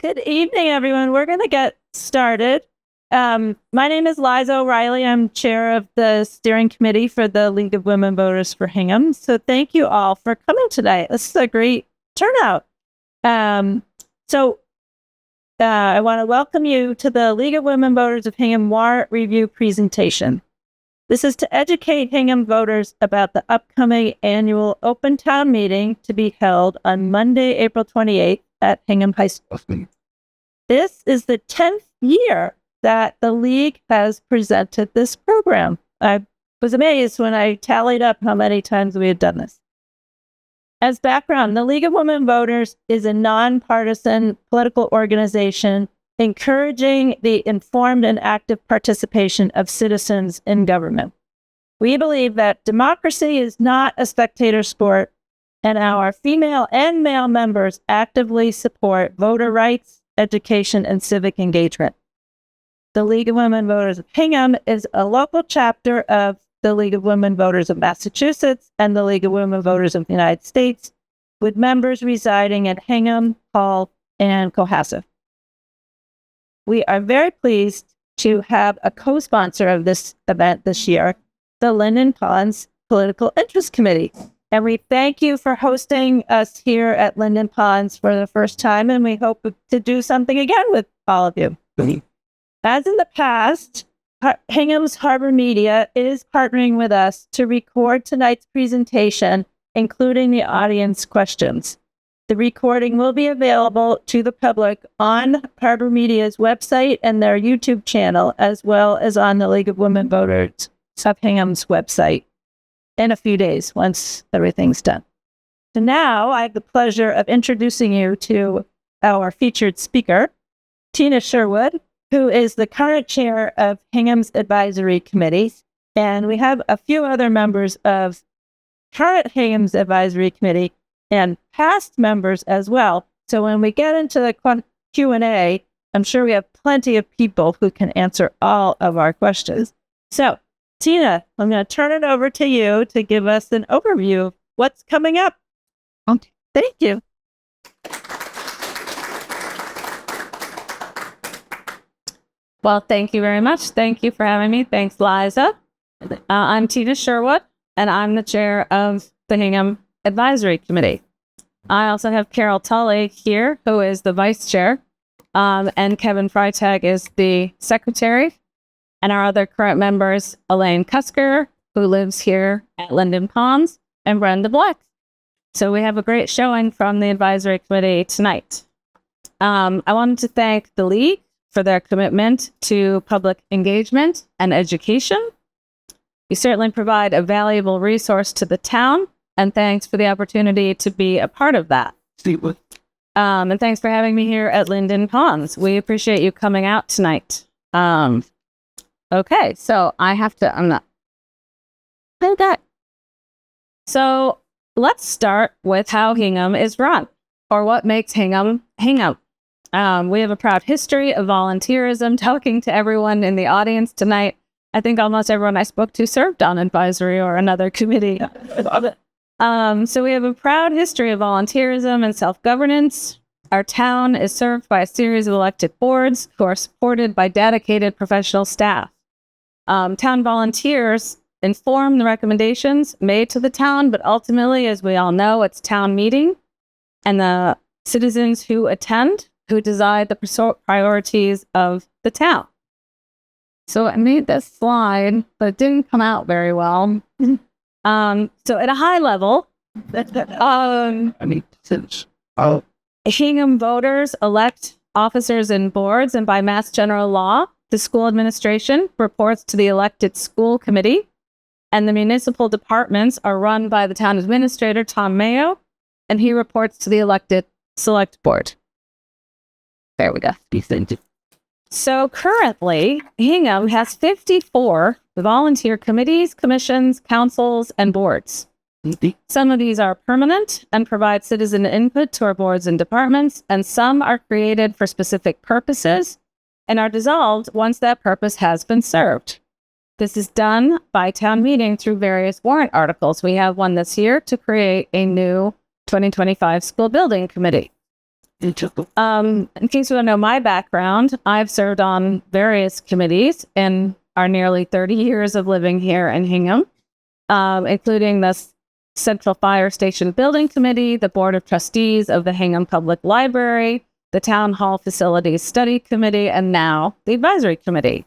Good evening, everyone. We're going to get started. My name is Liza O'Reilly. I'm chair of the steering committee for the League of Women Voters for Hingham. So thank you all for coming today. This is a great turnout. I want to welcome you to the League of Women Voters of Hingham Warrant Review presentation. This is to educate Hingham voters about the upcoming annual open town meeting to be held on Monday, April 28th at Hingham High School. This is the 10th year that the League has presented this program. I was amazed when I tallied up how many times we had done this. As background, the League of Women Voters is a nonpartisan political organization encouraging the informed and active participation of citizens in government. We believe that democracy is not a spectator sport, and our female and male members actively support voter rights, education, and civic engagement. The League of Women Voters of Hingham is a local chapter of the League of Women Voters of Massachusetts and the League of Women Voters of the United States, with members residing in Hingham, Hull, and Cohasset. We are very pleased to have a co-sponsor of this event this year, the Linden Ponds Political Interest Committee. And we thank you for hosting us here at Linden Ponds for the first time, and we hope to do something again with all of you. As in the past, Hingham's Harbor Media is partnering with us to record tonight's presentation, including the audience questions. The recording will be available to the public on Harbor Media's website and their YouTube channel, as well as on the League of Women Voters of Hingham's website in a few days once everything's done. So now I have the pleasure of introducing you to our featured speaker, Tina Sherwood, who is the current chair of Hingham's Advisory Committee. And we have a few other members of current Hingham's Advisory Committee and past members as well. So when we get into the Q&A, I'm sure we have plenty of people who can answer all of our questions. So, Tina, I'm going to turn it over to you to give us an overview of what's coming up. Okay. Thank you. Well, thank you very much. Thank you for having me. Thanks, Liza. I'm Tina Sherwood, and I'm the chair of the Hingham Advisory Committee. I also have Carol Tully here, who is the vice chair, and Kevin Freitag is the secretary. And our other current members, Elaine Cusker, who lives here at Linden Ponds, and Brenda Black. So we have a great showing from the advisory committee tonight. I wanted to thank the League for their commitment to public engagement and education. You certainly provide a valuable resource to the town, and thanks for the opportunity to be a part of that. And thanks for having me here at Linden Ponds. We appreciate you coming out tonight. Okay, so So let's start with how Hingham is run, or what makes Hingham Hingham. We have a proud history of volunteerism. Talking to everyone in the audience tonight, I think almost everyone I spoke to served on advisory or another committee. So we have a proud history of volunteerism and self-governance. Our town is served by a series of elected boards who are supported by dedicated professional staff. Town volunteers inform the recommendations made to the town, but ultimately, as we all know, it's town meeting and the citizens who attend who decide the priorities of the town. So I made this slide, but it didn't come out very well. So at a high level, Hingham voters elect officers and boards, and by Mass General Law, the school administration reports to the elected school committee, and the municipal departments are run by the town administrator, Tom Mayo, and he reports to the elected select board. There we go. So currently, Hingham has 54 volunteer committees, commissions, councils, and boards. Some of these are permanent and provide citizen input to our boards and departments, and some are created for specific purposes and are dissolved once that purpose has been served. This is done by town meeting through various warrant articles. We have one this year to create a new 2025 school building committee. In case you don't know my background, I've served on various committees in our nearly 30 years of living here in Hingham, including the Central Fire Station Building Committee, the Board of Trustees of the Hingham Public Library, the Town Hall Facilities Study Committee, and now the Advisory Committee.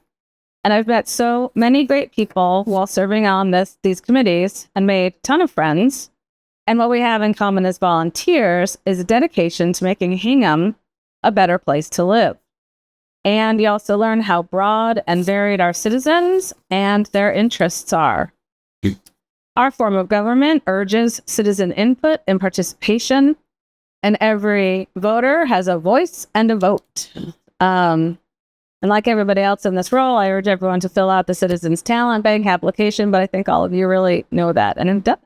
And I've met so many great people while serving on these committees and made a ton of friends. And what we have in common as volunteers is a dedication to making Hingham a better place to live. And you also learn how broad and varied our citizens and their interests are. Our form of government urges citizen input and participation, and every voter has a voice and a vote. And like everybody else in this role, I urge everyone to fill out the Citizens Talent Bank application, but I think all of you really know that and have done.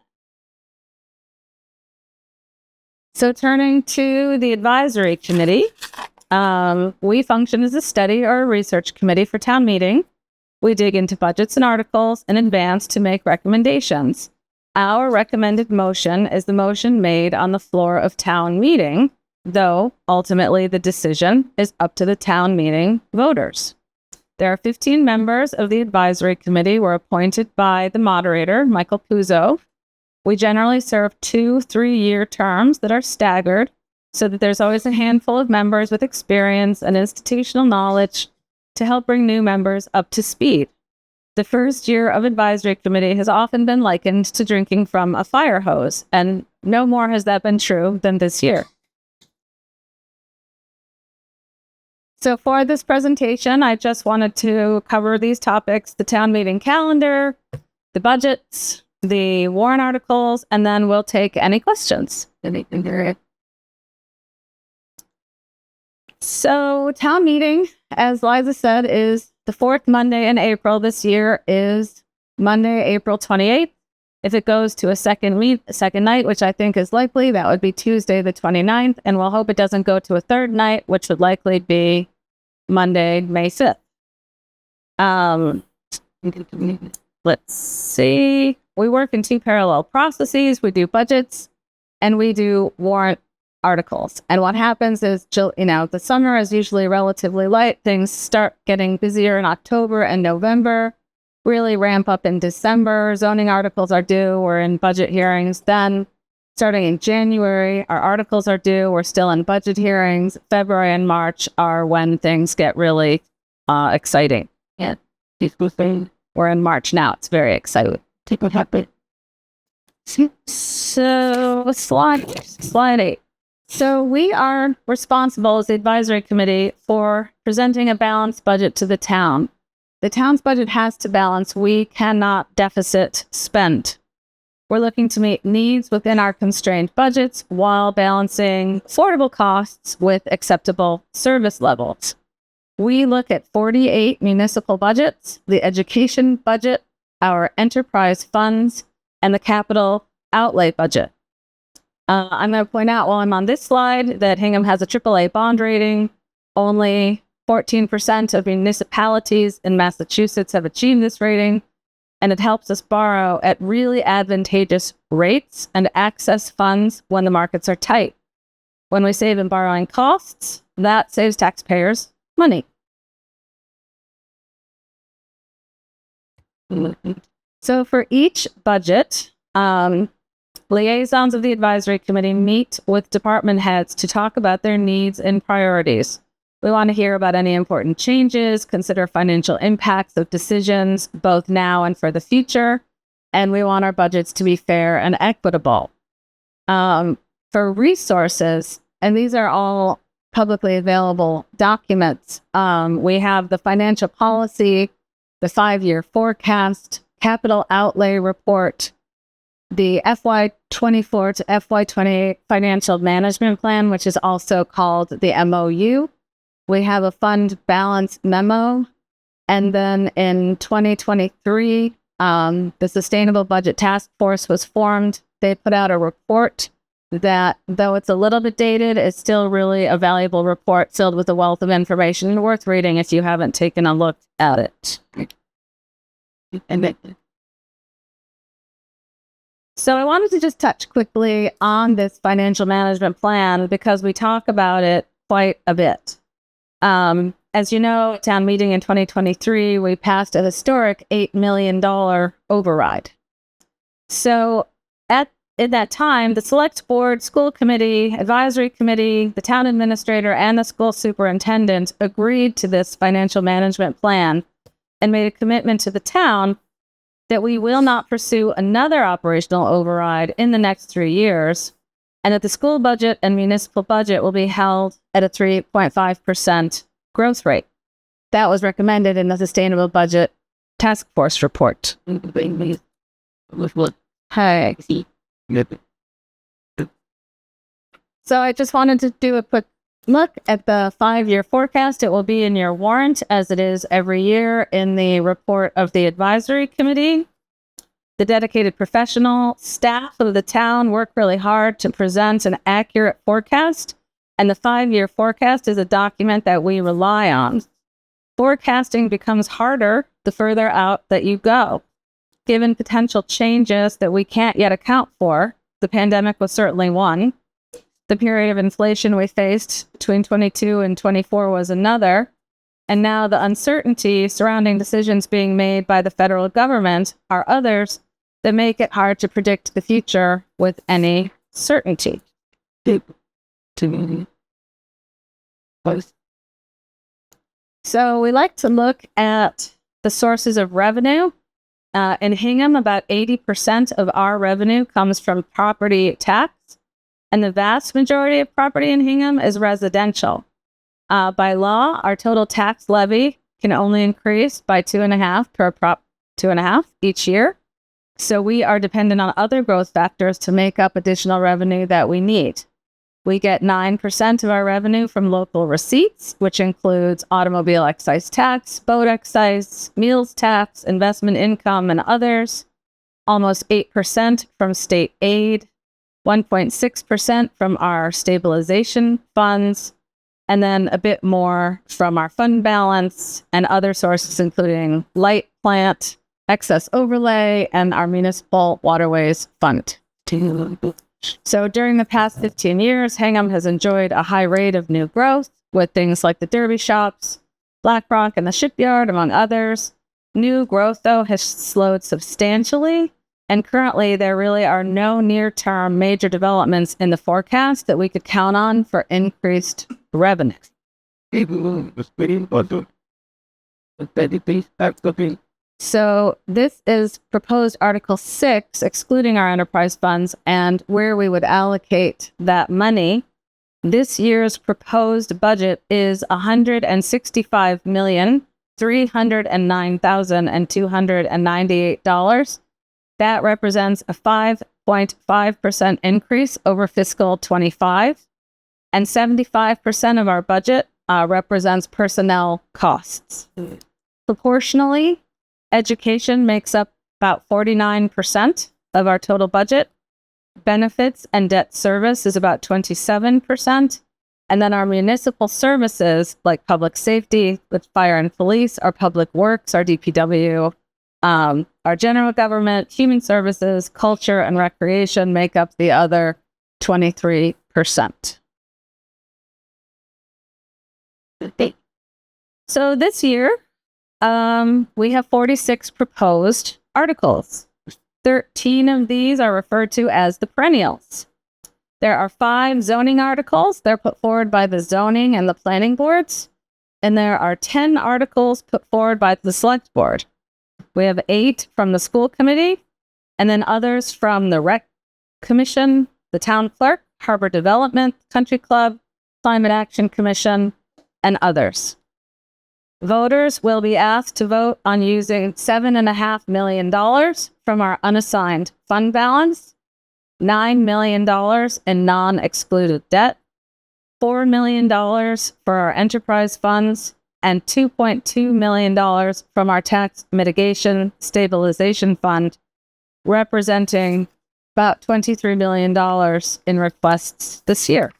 So turning to the Advisory Committee, we function as a study or a research committee for town meeting. We dig into budgets and articles in advance to make recommendations. Our recommended motion is the motion made on the floor of town meeting, though ultimately the decision is up to the town meeting voters. There are 15 members of the Advisory Committee who are appointed by the moderator, Michael Puzo. We generally serve 2 3-year terms that are staggered so that there's always a handful of members with experience and institutional knowledge to help bring new members up to speed. The first year of Advisory Committee has often been likened to drinking from a fire hose, and no more has that been true than this year. So for this presentation, I just wanted to cover these topics: the town meeting calendar, the budgets, the warrant articles, and then we'll take any questions. So town meeting, as Liza said, is the 4th Monday in April. This year is Monday, April 28th. If it goes to a second night, which I think is likely, that would be Tuesday the 29th. And we'll hope it doesn't go to a third night, which would likely be Monday, May 5th. Let's see. We work in 2 parallel processes. We do budgets and we do warrant articles. And what happens is, the summer is usually relatively light. Things start getting busier in October and November, really ramp up in December. Zoning articles are due. We're in budget hearings. Then starting in January, our articles are due. We're still in budget hearings. February and March are when things get really exciting. Yeah. We're in March now. It's very exciting. So slide 8. So we are responsible as the Advisory Committee for presenting a balanced budget to the town. The town's budget has to balance. We cannot deficit spend. We're looking to meet needs within our constrained budgets while balancing affordable costs with acceptable service levels. We look at 48 municipal budgets, the education budget, our enterprise funds, and the capital outlay budget. I'm going to point out while I'm on this slide that Hingham has a AAA bond rating. Only 14% of municipalities in Massachusetts have achieved this rating, and it helps us borrow at really advantageous rates and access funds when the markets are tight. When we save in borrowing costs, that saves taxpayers money. So for each budget, liaisons of the Advisory Committee meet with department heads to talk about their needs and priorities. We want to hear about any important changes, consider financial impacts of decisions, both now and for the future, and we want our budgets to be fair and equitable. For resources, and these are all publicly available documents, we have the financial policy, the 5-year forecast, capital outlay report, the FY24 to FY28 financial management plan, which is also called the MOU. We have a fund balance memo. And then in 2023, the Sustainable Budget Task Force was formed. They put out a report that, though it's a little bit dated, is still really a valuable report filled with a wealth of information worth reading if you haven't taken a look at it. So I wanted to just touch quickly on this financial management plan because we talk about it quite a bit. As you know, at town meeting in 2023, we passed a historic $8 million override. So in that time, the select board, school committee, advisory committee, the town administrator, and the school superintendent agreed to this financial management plan and made a commitment to the town that we will not pursue another operational override in the next 3 years, and that the school budget and municipal budget will be held at a 3.5% growth rate. That was recommended in the Sustainable Budget Task Force report. Hi. So I just wanted to do a quick look at the 5-year forecast. It will be in your warrant, as it is every year in the report of the advisory committee. The dedicated professional staff of the town work really hard to present an accurate forecast, and the 5-year forecast is a document that we rely on. Forecasting becomes harder the further out that you go. Given potential changes that we can't yet account for, the pandemic was certainly one. The period of inflation we faced between 22 and 24 was another. And now the uncertainty surrounding decisions being made by the federal government are others that make it hard to predict the future with any certainty. So we like to look at the sources of revenue. In Hingham, about 80% of our revenue comes from property tax, and the vast majority of property in Hingham is residential. By law, our total tax levy can only increase by 2.5 per prop 2.5 each year. So we are dependent on other growth factors to make up additional revenue that we need. We get 9% of our revenue from local receipts, which includes automobile excise tax, boat excise, meals tax, investment income, and others. Almost 8% from state aid, 1.6% from our stabilization funds, and then a bit more from our fund balance and other sources, including light plant, excess overlay, and our municipal waterways fund. So during the past 15 years, Hingham has enjoyed a high rate of new growth with things like the Derby shops, Black Rock, and the shipyard, among others. New growth, though, has slowed substantially, and currently there really are no near-term major developments in the forecast that we could count on for increased revenue. So this is proposed Article 6, excluding our enterprise funds, and where we would allocate that money. This year's proposed budget is $165,309,298. That represents a 5.5% increase over fiscal 25, and 75% of our budget represents personnel costs. Proportionally, education makes up about 49% of our total budget. Benefits and debt service is about 27%. And then our municipal services, like public safety, with fire and police, our public works, our DPW, our general government, human services, culture, and recreation make up the other 23%. So this year, we have 46 proposed articles. 13 of these are referred to as the perennials. There are 5 zoning articles. They're put forward by the zoning and the planning boards. And there are 10 articles put forward by the select board. We have 8 from the school committee, and then others from the rec commission, the town clerk, harbor development, country club, climate action commission, and others. Voters will be asked to vote on using $7.5 million from our unassigned fund balance, $9 million in non-excluded debt, $4 million for our enterprise funds, and $2.2 million from our tax mitigation stabilization fund, representing about $23 million in requests this year.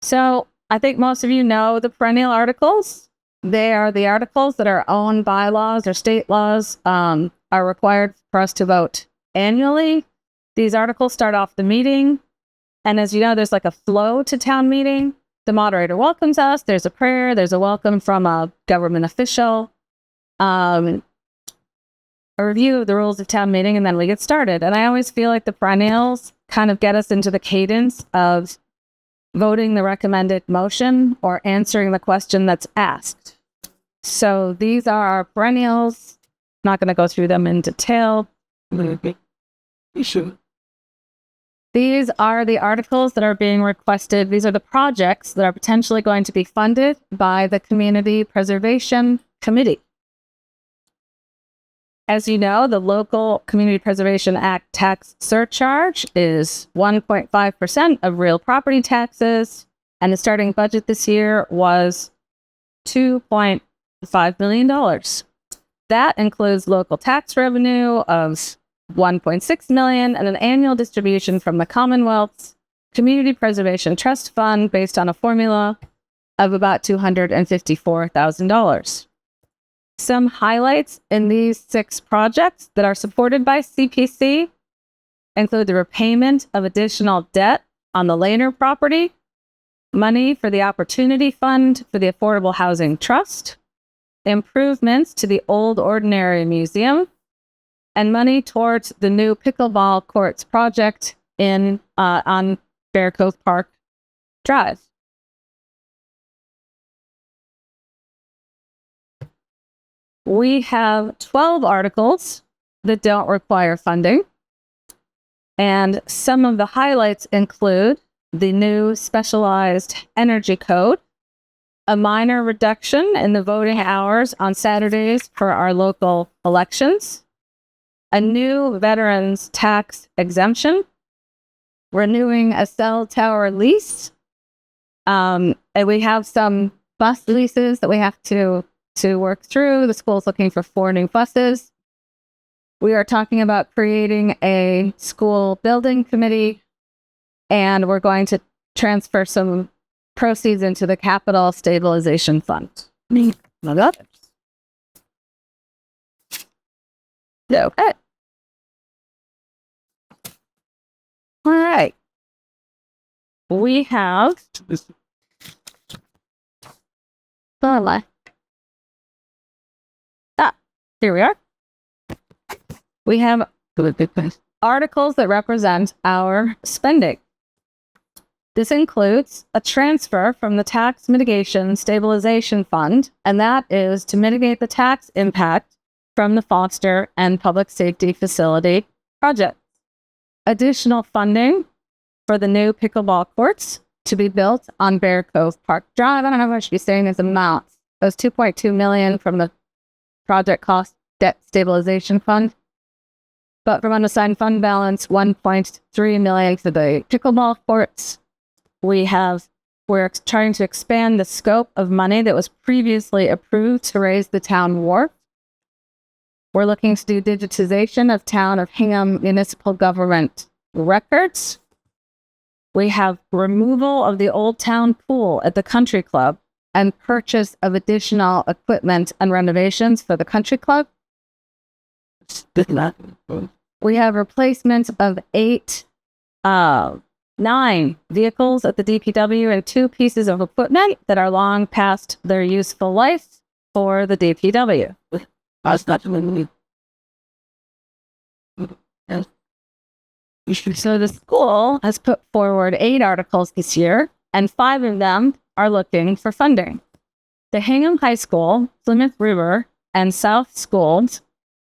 So I think most of you know the perennial articles. They are the articles that our own bylaws or state laws are required for us to vote annually. These articles start off the meeting. And as you know, there's like a flow to town meeting. The moderator welcomes us. There's a prayer. There's a welcome from a government official. A review of the rules of town meeting, and then we get started. And I always feel like the perennials kind of get us into the cadence of voting the recommended motion or answering the question that's asked. So these are our perennials. Not going to go through them in detail. These are the articles that are being requested. These are the projects that are potentially going to be funded by the Community Preservation Committee. As you know, the local Community Preservation Act tax surcharge is 1.5% of real property taxes, and the starting budget this year was $2.5 million. That includes local tax revenue of $1.6 million and an annual distribution from the Commonwealth's Community Preservation Trust Fund based on a formula of about $254,000. Some highlights in these 6 projects that are supported by CPC include the repayment of additional debt on the Laner property, money for the Opportunity Fund for the Affordable Housing Trust, improvements to the Old Ordinary Museum, and money towards the new pickleball courts project on Bear Cove Park Drive. We have 12 articles that don't require funding, and some of the highlights include the new specialized energy code, a minor reduction in the voting hours on Saturdays for our local elections, a new veterans tax exemption, renewing a cell tower lease, and we have some bus leases that we have to work through. The school's looking for 4 new buses. We are talking about creating a school building committee, and we're going to transfer some proceeds into the capital stabilization fund. Among others. Okay. All right. We have. Here we are. We have articles that represent our spending. This includes a transfer from the Tax Mitigation Stabilization Fund, and that is to mitigate the tax impact from the Foster and Public Safety Facility project. Additional funding for the new pickleball courts to be built on Bear Cove Park Drive. I don't know what I should be saying as amounts. It was $2.2 million from the Project Cost Debt Stabilization Fund. But from unassigned fund balance, $1.3 million for the pickleball courts. We're trying to expand the scope of money that was previously approved to raise the town wharf. We're looking to do digitization of town of Hingham municipal government records. We have removal of the old town pool at the country club and purchase of additional equipment and renovations for the country club. We have replacement of 9 vehicles at the DPW and 2 pieces of equipment that are long past their useful life for the DPW. So the school has put forward 8 articles this year, and 5 of them are looking for funding. The Hingham High School, Plymouth River, and South Schools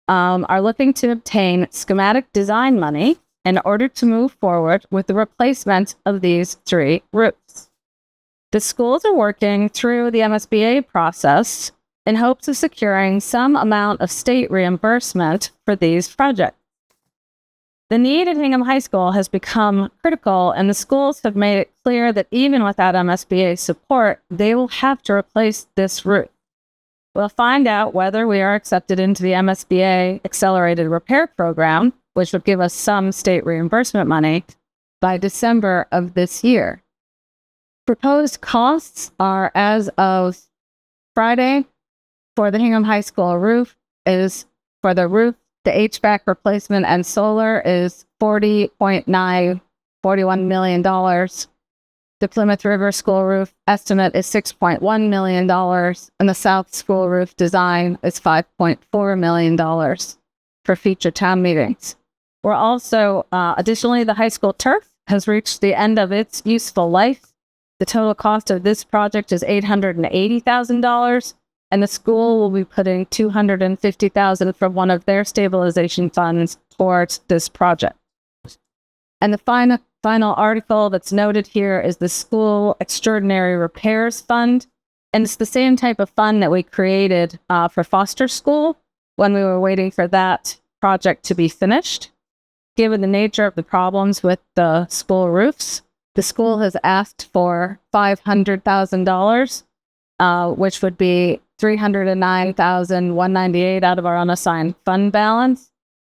are looking to obtain schematic design money in order to move forward with the replacement of these 3 roofs. The schools are working through the MSBA process in hopes of securing some amount of state reimbursement for these projects. The need at Hingham High School has become critical, and the schools have made it clear that even without MSBA support, they will have to replace this roof. We'll find out whether we are accepted into the MSBA Accelerated Repair Program, which would give us some state reimbursement money, by December of this year. Proposed costs are, as of Friday, for the Hingham High School roof is for the roof, the HVAC replacement and solar is $41 million. The Plymouth River School roof estimate is $6.1 million, and the South School roof design is $5.4 million for future town meetings. We're also, additionally, the high school turf has reached the end of its useful life. The total cost of this project is $880,000, and the school will be putting $250,000 from one of their stabilization funds towards this project. And the final article that's noted here is the School Extraordinary Repairs Fund. And it's the same type of fund that we created for Foster School when we were waiting for that project to be finished. Given the nature of the problems with the school roofs, the school has asked for $500,000, which would be $309,198 out of our unassigned fund balance.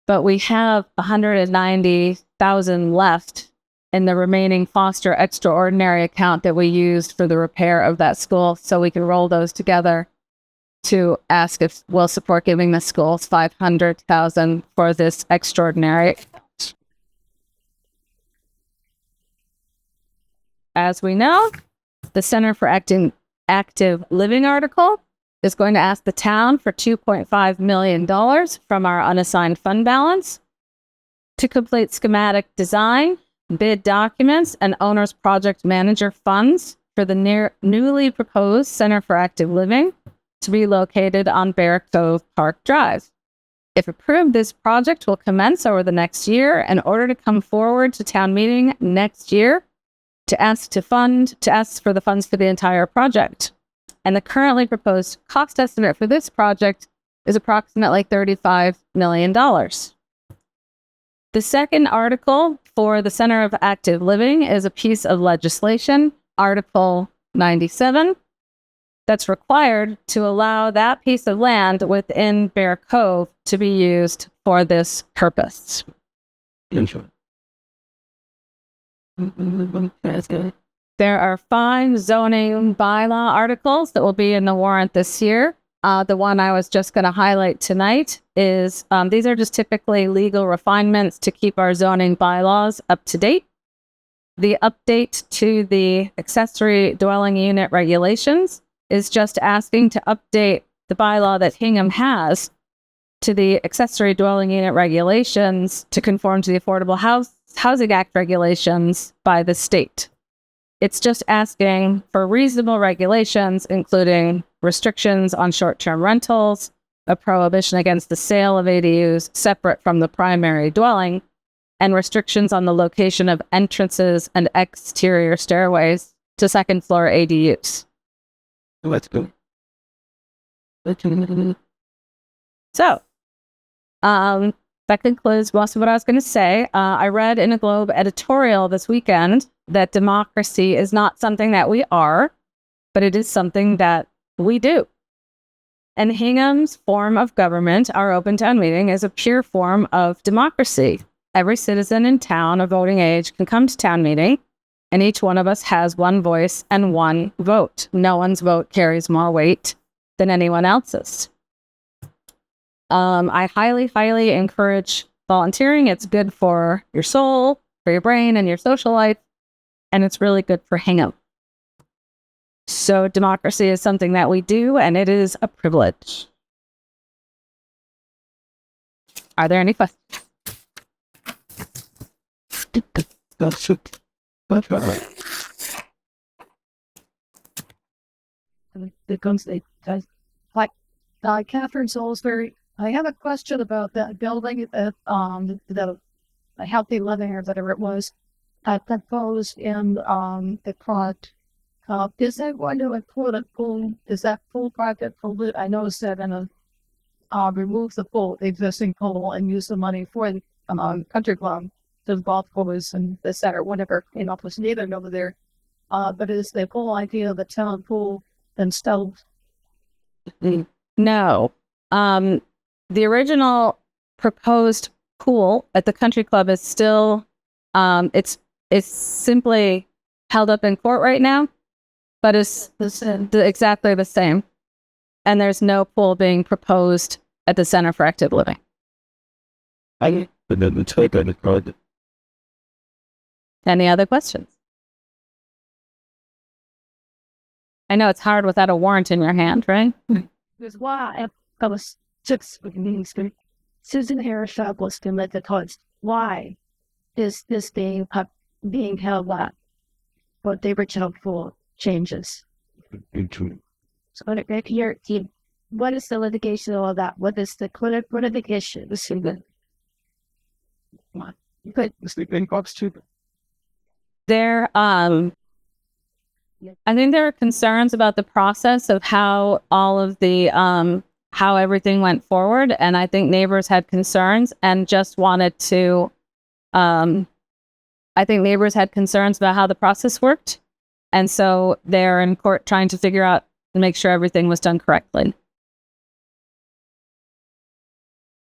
But we have $190,000 left in the remaining Foster Extraordinary account that we used for the repair of that school. So we can roll those together to ask if we'll support giving the schools $500,000 for this extraordinary. As we know, the Center for Active Living article is going to ask the town for $2.5 million from our unassigned fund balance to complete schematic design, bid documents, and owner's project manager funds for the newly proposed Center for Active Living to be located on Bear Cove Park Drive. If approved, this project will commence over the next year in order to come forward to town meeting next year to ask for the funds for the entire project. And the currently proposed cost estimate for this project is approximately $35 million. The second article for the Center of Active Living is a piece of legislation, Article 97, that's required to allow that piece of land within Bear Cove to be used for this purpose. There are 5 zoning bylaw articles that will be in the warrant this year. The one I was just going to highlight tonight is, these are just typically legal refinements to keep our zoning bylaws up to date. The update to the accessory dwelling unit regulations is just asking to update the bylaw that Hingham has to the accessory dwelling unit regulations to conform to the Affordable Housing Act regulations by the state. It's just asking for reasonable regulations, including restrictions on short-term rentals, a prohibition against the sale of ADUs separate from the primary dwelling, and restrictions on the location of entrances and exterior stairways to second-floor ADUs. Let's go. So, that concludes most of what I was going to say. I read in a Globe editorial this weekend that democracy is not something that we are, but it is something that we do. And Hingham's form of government, our open town meeting, is a pure form of democracy. Every citizen in town of voting age can come to town meeting, and each one of us has one voice and one vote. No one's vote carries more weight than anyone else's. I highly, highly encourage volunteering. It's good for your soul, for your brain, and your social life, and it's really good for Hingham. So democracy is something that we do, and it is a privilege. Are there any questions? Catherine Salisbury. I have a question about that building that the healthy living or whatever it was proposed in the project. Is that going to include a pool? Is that pool project for? I noticed that in a remove the pool, the existing pool, and use the money for the country club, the golf course, and the center, whatever was needed over there. But is the whole idea of the town pool installed? No. The original proposed pool at the country club is still, it's simply held up in court right now, but it's exactly the same. and there's no pool being proposed at the Center for Active Living. Any other questions? I know it's hard without a warrant in your hand, right? Because why I was just Susan Harris was to let the cost. Why is this being held up? What the original pool changes. So if you're team, what is the litigation all that? What is the what are the issues? But There, I think there are concerns about the process of how all of the, how everything went forward. And I think neighbors had concerns and just wanted to, I think neighbors had concerns about how the process worked. And so they're in court trying to figure out and make sure everything was done correctly.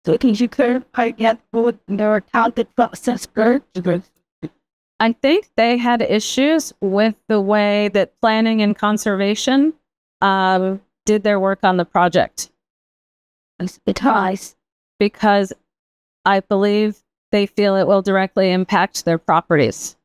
So can you clarify yet what their accounted process works? I think they had issues with the way that planning and conservation did their work on the project. Because I believe they feel it will directly impact their properties.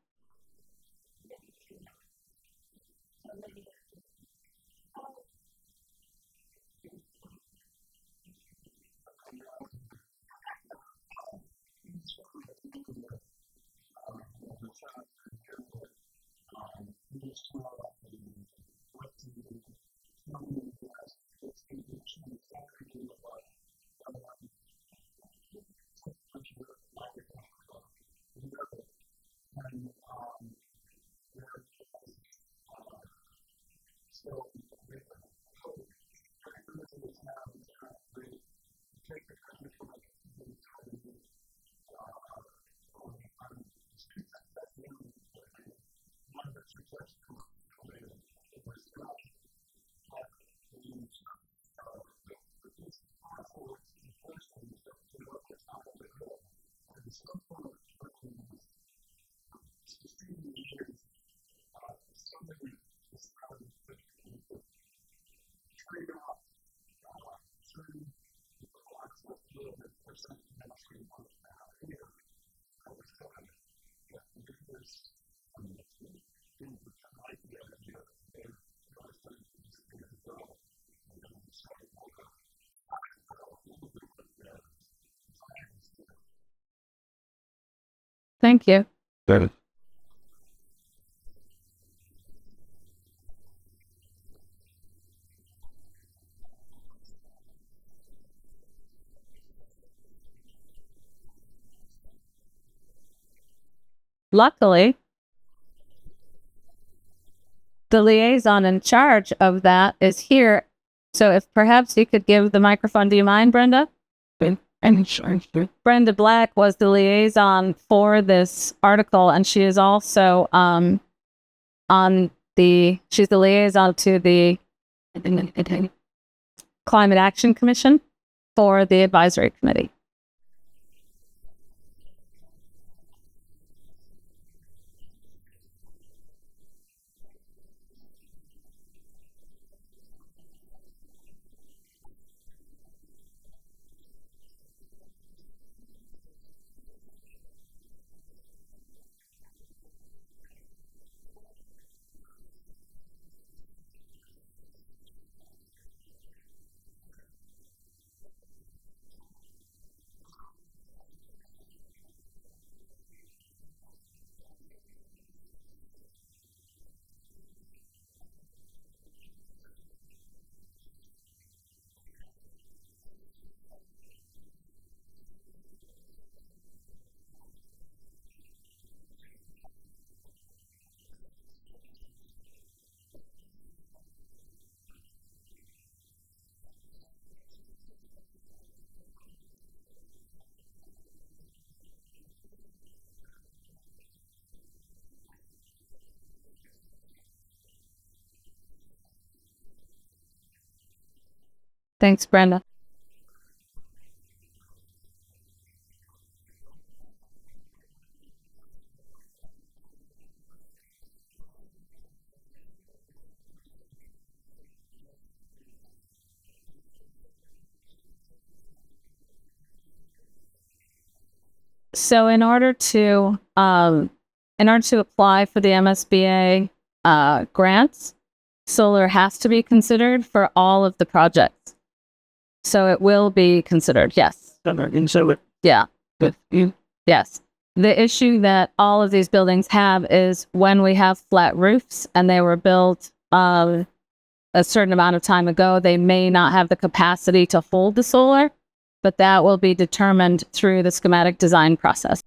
Thank you. Luckily, the liaison in charge of that is here. So if perhaps you could give the microphone, do you mind, Brenda? Brenda Black was the liaison for this article, and she is also she's the liaison to the Climate Action Commission for the advisory committee. Thanks, Brenda. So in order to apply for the MSBA grants, solar has to be considered for all of the projects. So it will be considered, yes. Yeah. Yes. The issue that all of these buildings have is when we have flat roofs and they were built a certain amount of time ago, they may not have the capacity to hold the solar, but that will be determined through the schematic design process.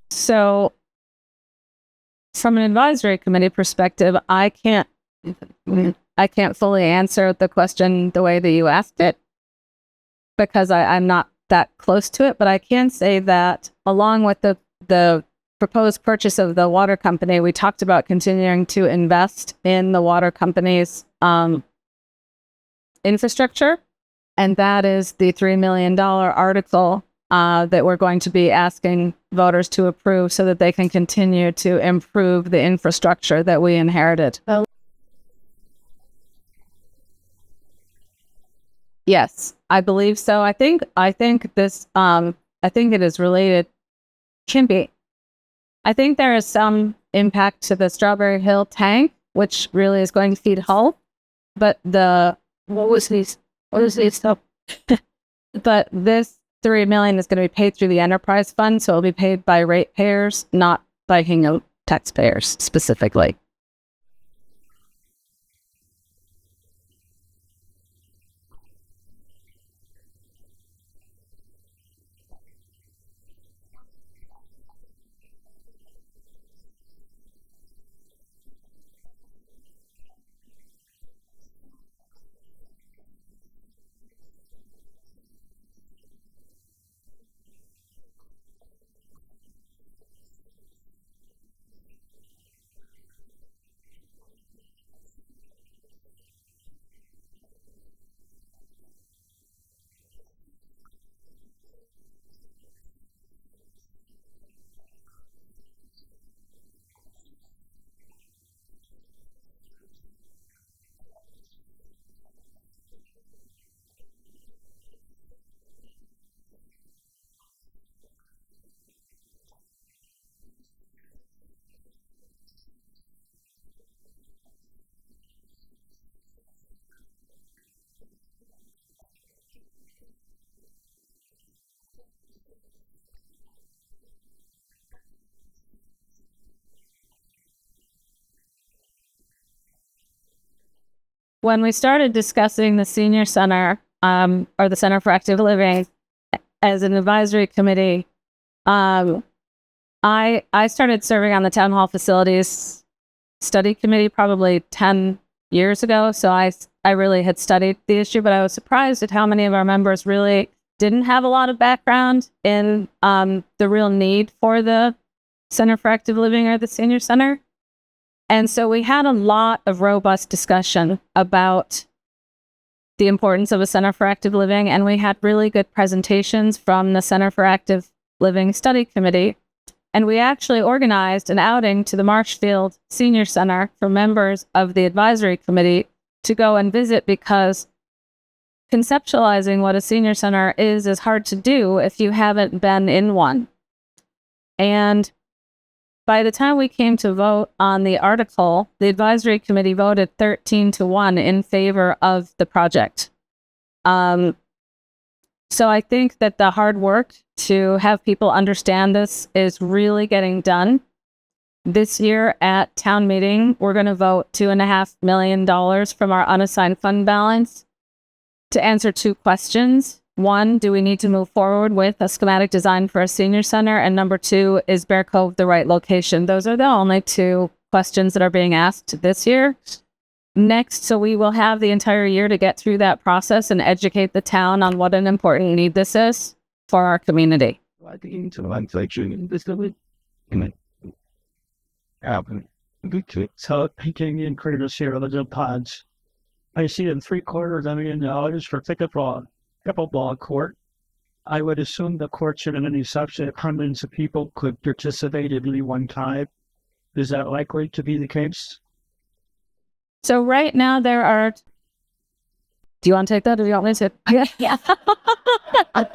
So from an advisory committee perspective, I can't fully answer the question the way that you asked it because I'm not that close to it, but I can say that along with the proposed purchase of the water company, we talked about continuing to invest in the water company's infrastructure, and that is the $3 million article that we're going to be asking voters to approve so that they can continue to improve the infrastructure that we inherited. Yes, I believe so. I think this I think it is related. Can be. I think there is some impact to the Strawberry Hill tank, which really is going to feed Hull. But what is this stuff? But this $3 million is going to be paid through the enterprise fund, so it'll be paid by ratepayers, not by Hingham taxpayers specifically. When we started discussing the senior center, or the Center for Active Living as an advisory committee, I started serving on the town hall facilities study committee probably 10 years ago. So I really had studied the issue, but I was surprised at how many of our members really didn't have a lot of background in the real need for the Center for Active Living or the senior center. And so we had a lot of robust discussion about the importance of a Center for Active Living, and we had really good presentations from the Center for Active Living Study Committee. And we actually organized an outing to the Marshfield Senior Center for members of the advisory committee to go and visit, because conceptualizing what a senior center is hard to do if you haven't been in one. And by the time we came to vote on the article, the advisory committee voted 13-1 in favor of the project. So I think that the hard work to have people understand this is really getting done. This year at town meeting, we're going to vote $2.5 million from our unassigned fund balance to answer two questions. One, do we need to move forward with a schematic design for a senior center? And number two, is Bear Cove the right location? Those are the only two questions that are being asked this year. Next, so we will have the entire year to get through that process and educate the town on what an important need this is for our community. So taking in greater share of the ponds I see in $750,000 for pickleball court. I would assume the court should have any such that hundreds of people could participate at any one time. Is that likely to be the case? So right now there are. Do you want to take that, or do you want me to? Yeah. I'm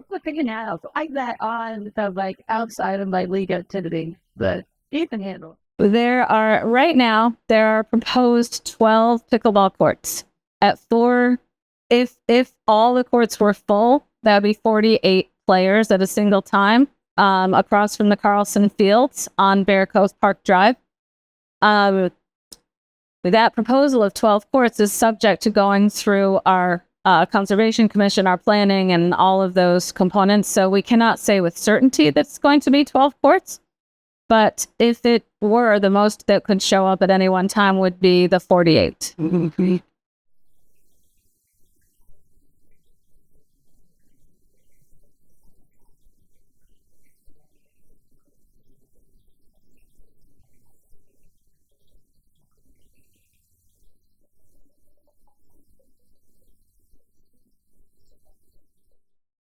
looking at I that on the like outside of my league activity, but you can handle it. There are proposed 12 pickleball courts at 4. If all the courts were full, that would be 48 players at a single time, across from the Carlson Fields on Bear Coast Park Drive. That proposal of 12 courts is subject to going through our Conservation Commission, our planning, and all of those components. So we cannot say with certainty that it's going to be 12 courts. But if it were, the most that could show up at any one time would be the 48.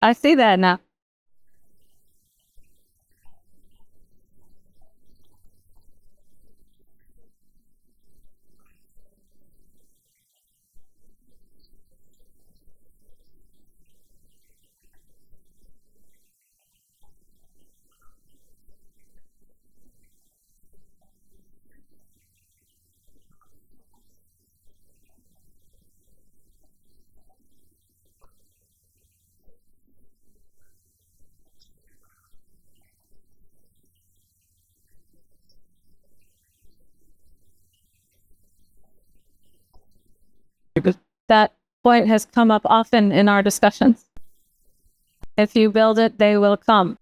I see that now. That point has come up often in our discussions. If you build it, they will come.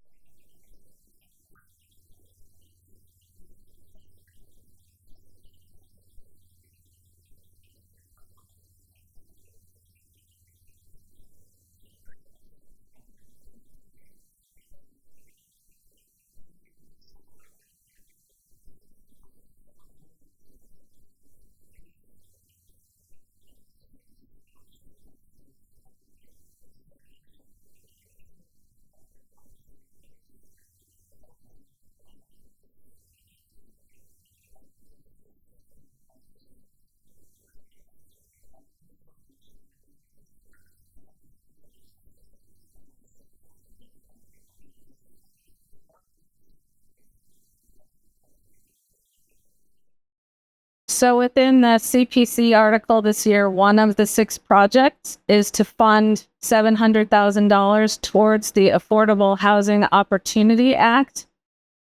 So within the CPC article this year, one of the 6 projects is to fund $700,000 towards the Affordable Housing Opportunity Act,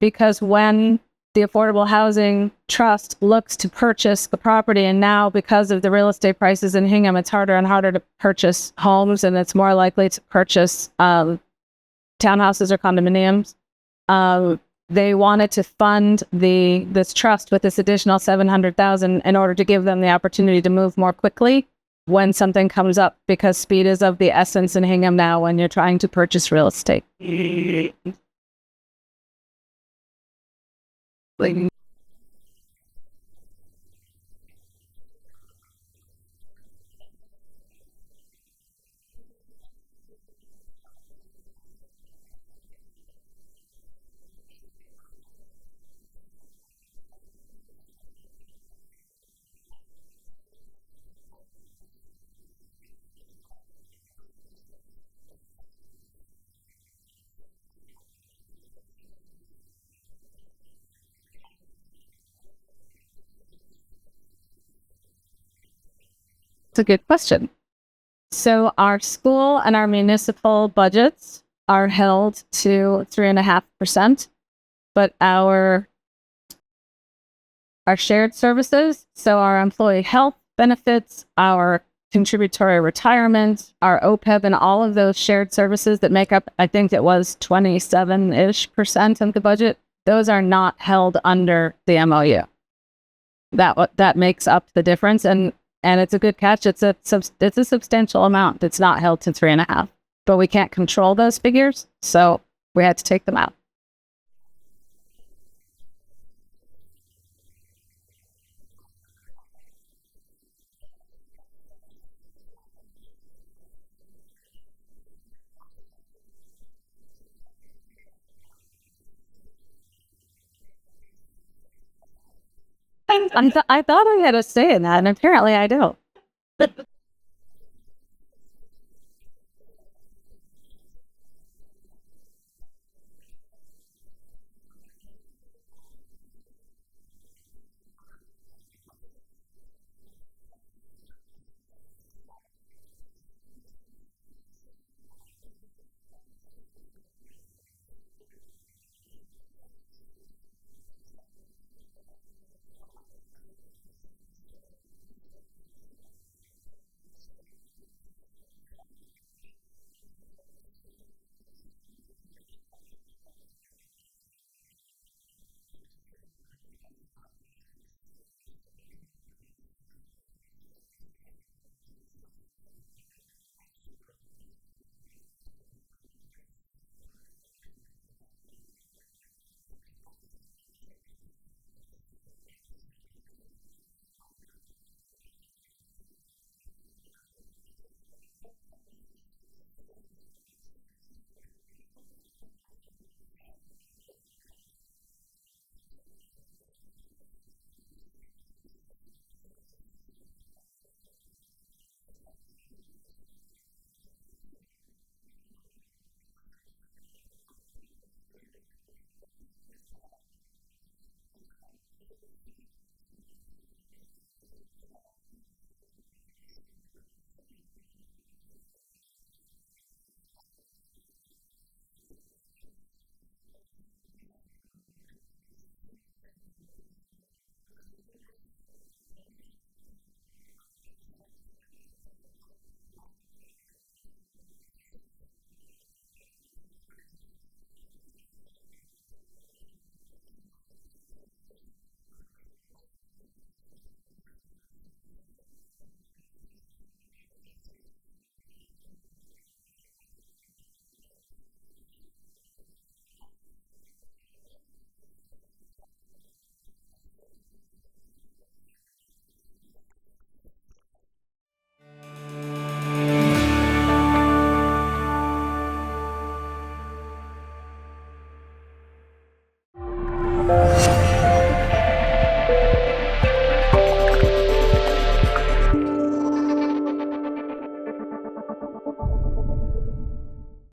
because when the Affordable Housing Trust looks to purchase the property, and now because of the real estate prices in Hingham, it's harder and harder to purchase homes, and it's more likely to purchase townhouses or condominiums. They wanted to fund this trust with this additional $700,000 in order to give them the opportunity to move more quickly when something comes up, because speed is of the essence in Hingham now when you're trying to purchase real estate. It's a good question. So our school and our municipal budgets are held to 3.5%, but our shared services, so our employee health benefits, our contributory retirement, our OPEB, and all of those shared services that make up, I think it was 27-ish% of the budget, those are not held under the MOU. That makes up the difference, and it's a good catch. It's a substantial amount. It's not held to 3.5, but we can't control those figures, so we had to take them out. I thought I had a say in that, and apparently I don't.